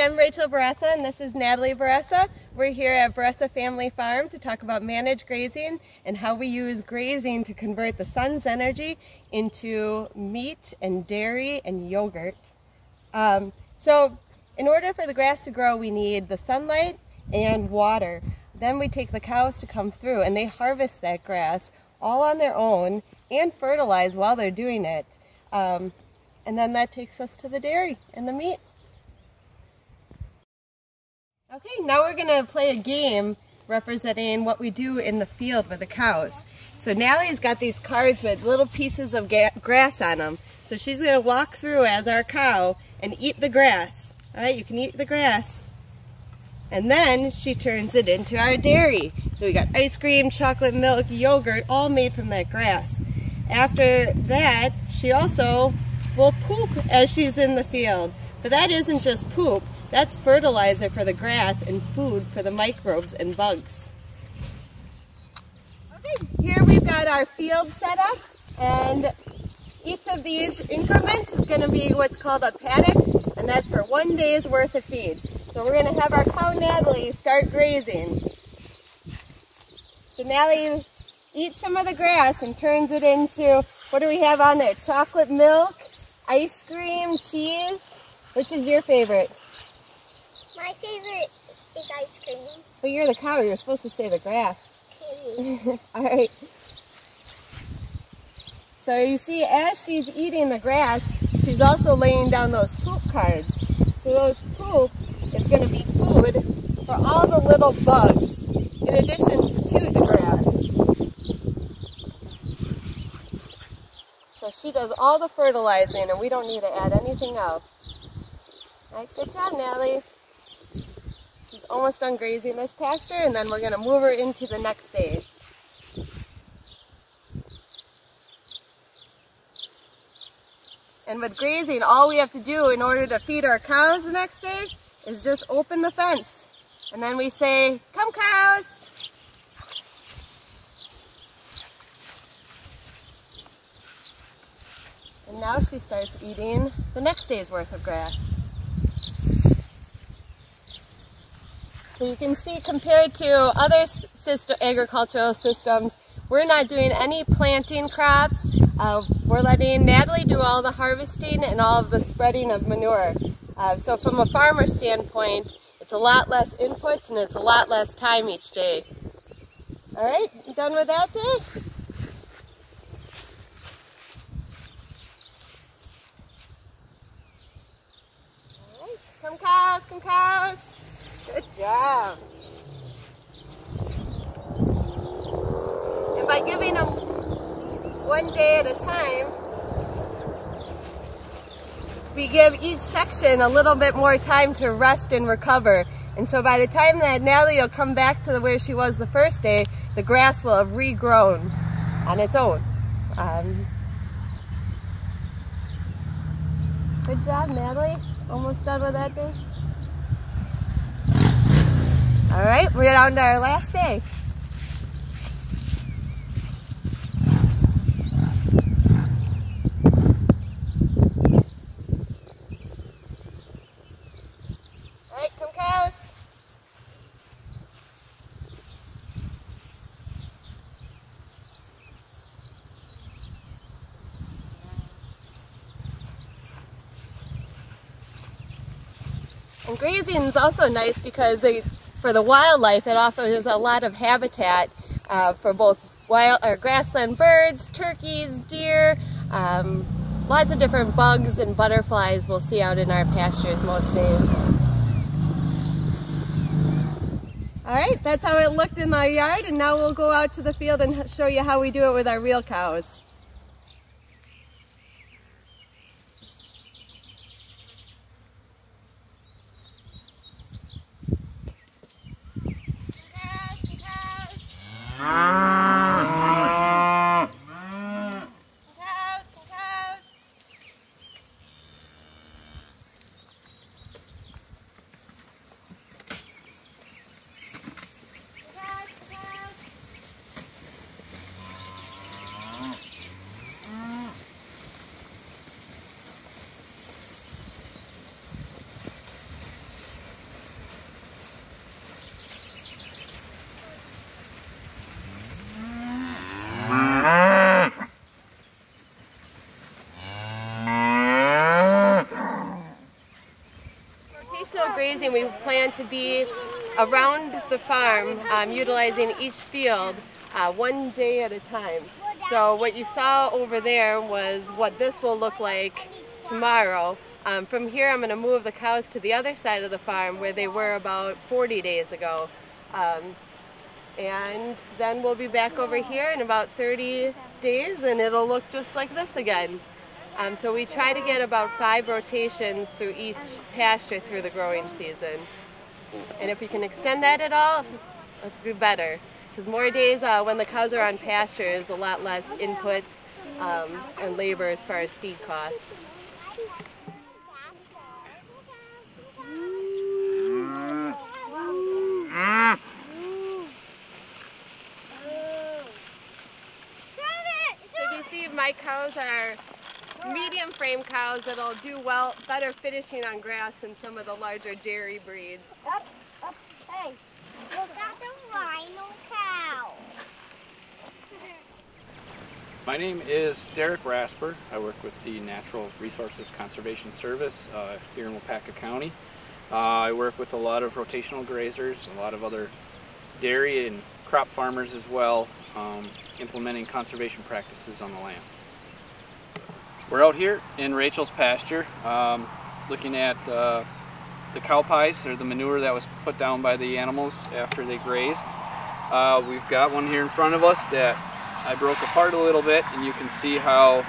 Hi, I'm Rachel Bouressa and this is Natalie Bouressa. We're here at Bouressa Family Farm to talk about managed grazing and how we use grazing to convert the sun's energy into meat and dairy and yogurt. So in order for the grass to grow, we need the sunlight and water. Then we take the cows to come through and they harvest that grass all on their own and fertilize while they're doing it. And then that takes us to the dairy and the meat. Okay, now we're going to play a game representing what we do in the field with the cows. So Natalie's got these cards with little pieces of grass on them. So she's going to walk through as our cow and eat the grass. Alright, you can eat the grass. And then she turns it into our dairy. So we got ice cream, chocolate milk, yogurt, all made from that grass. After that, she also will poop as she's in the field. But that isn't just poop. That's fertilizer for the grass and food for the microbes and bugs. Okay, here we've got our field set up, and each of these increments is going to be what's called a paddock, and that's for 1 day's worth of feed. So we're going to have our cow Natalie start grazing. So Natalie eats some of the grass and turns it into, what do we have on there? Chocolate milk, ice cream, cheese. Which is your favorite? My favorite is ice cream. Well, you're the cow. You're supposed to say the grass. Okay. All right. So you see, as she's eating the grass, she's also laying down those poop cards. So those poop is going to be food for all the little bugs, in addition to the grass. So she does all the fertilizing, and we don't need to add anything else. All right, good job, Natalie. She's almost done grazing this pasture, and then we're going to move her into the next day. And with grazing, all we have to do in order to feed our cows the next day is just open the fence. And then we say, "Come cows!" And now she starts eating the next day's worth of grass. So you can see, compared to other agricultural systems, we're not doing any planting crops. We're letting Natalie do all the harvesting and all of the spreading of manure. So from a farmer standpoint, it's a lot less inputs and it's a lot less time each day. All right, you done with that day? All right, come cows, come cows. Good job. And by giving them 1 day at a time, we give each section a little bit more time to rest and recover. And so by the time that Natalie will come back to where she was the first day, the grass will have regrown on its own. Good job, Natalie. Almost done with that day. All right, we're down to our last day. All right, come cows. And grazing is also nice because for the wildlife, it offers a lot of habitat for both wild or grassland birds, turkeys, deer, lots of different bugs and butterflies we'll see out in our pastures most days. All right, that's how it looked in our yard, and now we'll go out to the field and show you how we do it with our real cows. grazing, we plan to be around the farm, utilizing each field one day at a time. So what you saw over there was what this will look like tomorrow. From here I'm going to move the cows to the other side of the farm where they were about 40 days ago. And then we'll be back over here in about 30 days and it'll look just like this again. So we try to get about 5 rotations through each pasture through the growing season. And if we can extend that at all, let's do better. Because more days when the cows are on pasture is a lot less inputs and labor as far as feed costs. So you see my cows are medium frame cows that'll do better finishing on grass than some of the larger dairy breeds. Hey, look at the rhino cow. My name is Derrick Raspor. I work with the Natural Resources Conservation Service here in Waupaca County. I work with a lot of rotational grazers, a lot of other dairy and crop farmers as well, implementing conservation practices on the land. We're out here in Rachel's pasture looking at the cow pies, or the manure that was put down by the animals after they grazed. We've got one here in front of us that I broke apart a little bit, and you can see how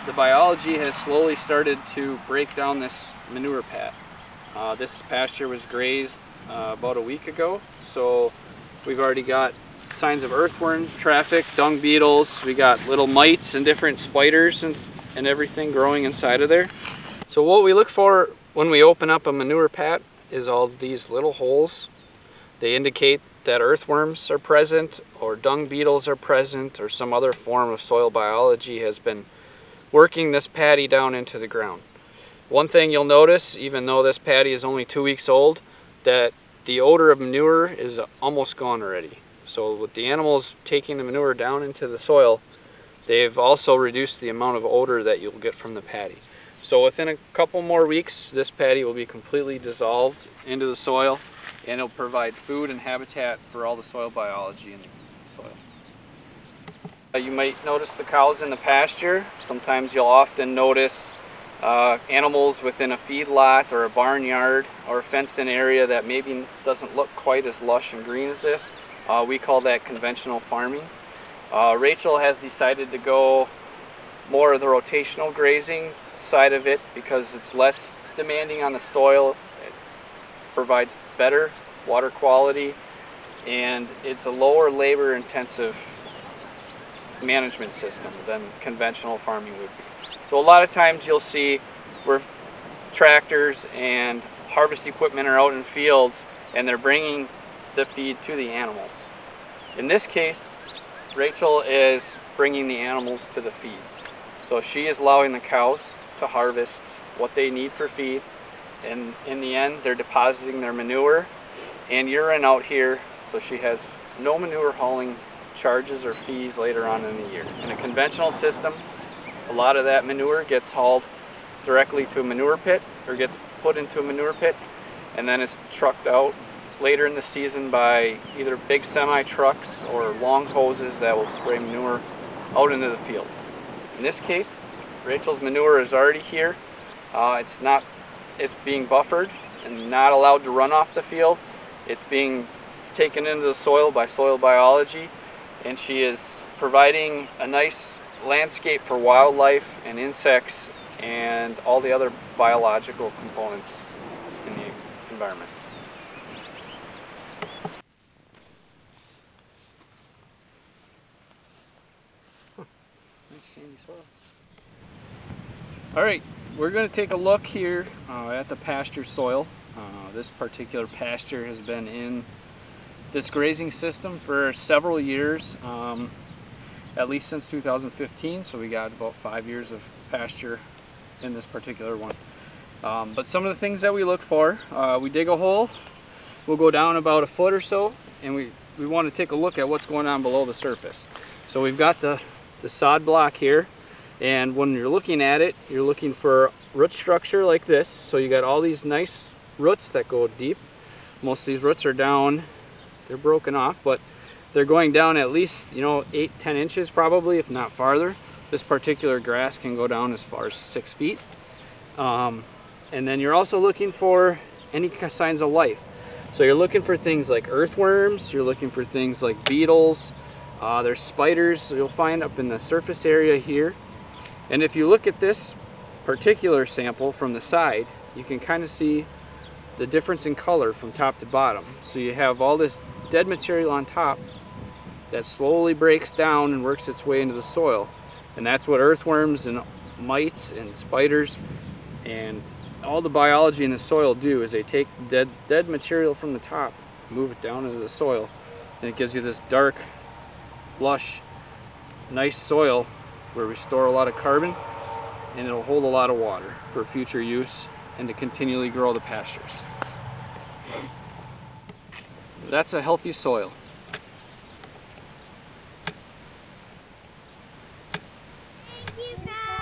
the biology has slowly started to break down this manure pad. This pasture was grazed about a week ago, so we've already got signs of earthworm traffic, dung beetles, we got little mites and different spiders and everything growing inside of there. So what we look for when we open up a manure pat is all these little holes. They indicate that earthworms are present, or dung beetles are present, or some other form of soil biology has been working this patty down into the ground. One thing you'll notice, even though this patty is only 2 weeks old, that the odor of manure is almost gone already. So with the animals taking the manure down into the soil, they've also reduced the amount of odor that you'll get from the patty. So within a couple more weeks, this patty will be completely dissolved into the soil, and it'll provide food and habitat for all the soil biology in the soil. You might notice the cows in the pasture. Sometimes you'll often notice animals within a feedlot or a barnyard or a fenced-in area that maybe doesn't look quite as lush and green as this. We call that conventional farming. Rachel has decided to go more of the rotational grazing side of it because it's less demanding on the soil, it provides better water quality, and it's a lower labor intensive management system than conventional farming would be. So a lot of times you'll see where tractors and harvest equipment are out in fields and they're bringing the feed to the animals. In this case, Rachel is bringing the animals to the feed. So she is allowing the cows to harvest what they need for feed, and in the end they're depositing their manure and urine out here, so she has no manure hauling charges or fees later on in the year. In a conventional system, a lot of that manure gets hauled directly to a manure pit, or gets put into a manure pit, and then it's trucked out later in the season by either big semi trucks or long hoses that will spray manure out into the fields. In this case, Rachel's manure is already here. It's being buffered and not allowed to run off the field. It's being taken into the soil by soil biology, and she is providing a nice landscape for wildlife and insects and all the other biological components in the environment. Nice sandy soil. Alright, we're going to take a look here at the pasture soil. This particular pasture has been in this grazing system for several years, at least since 2015, so we got about 5 years of pasture in this particular one. But some of the things that we look for, we dig a hole, we'll go down about a foot or so, and we want to take a look at what's going on below the surface. So we've got the sod block here, and when you're looking at it, you're looking for root structure like this. So you got all these nice roots that go deep. Most of these roots are down, they're broken off, but they're going down at least, 8-10 inches probably, if not farther. This particular grass can go down as far as 6 feet. And then you're also looking for any signs of life. So you're looking for things like earthworms, you're looking for things like beetles, there's spiders you'll find up in the surface area here. And if you look at this particular sample from the side, you can kind of see the difference in color from top to bottom. So you have all this dead material on top that slowly breaks down and works its way into the soil. And that's what earthworms and mites and spiders and all the biology in the soil do, is they take dead material from the top, move it down into the soil, and it gives you this dark, lush, nice soil where we store a lot of carbon, and it'll hold a lot of water for future use and to continually grow the pastures. That's a healthy soil. Thank you guys.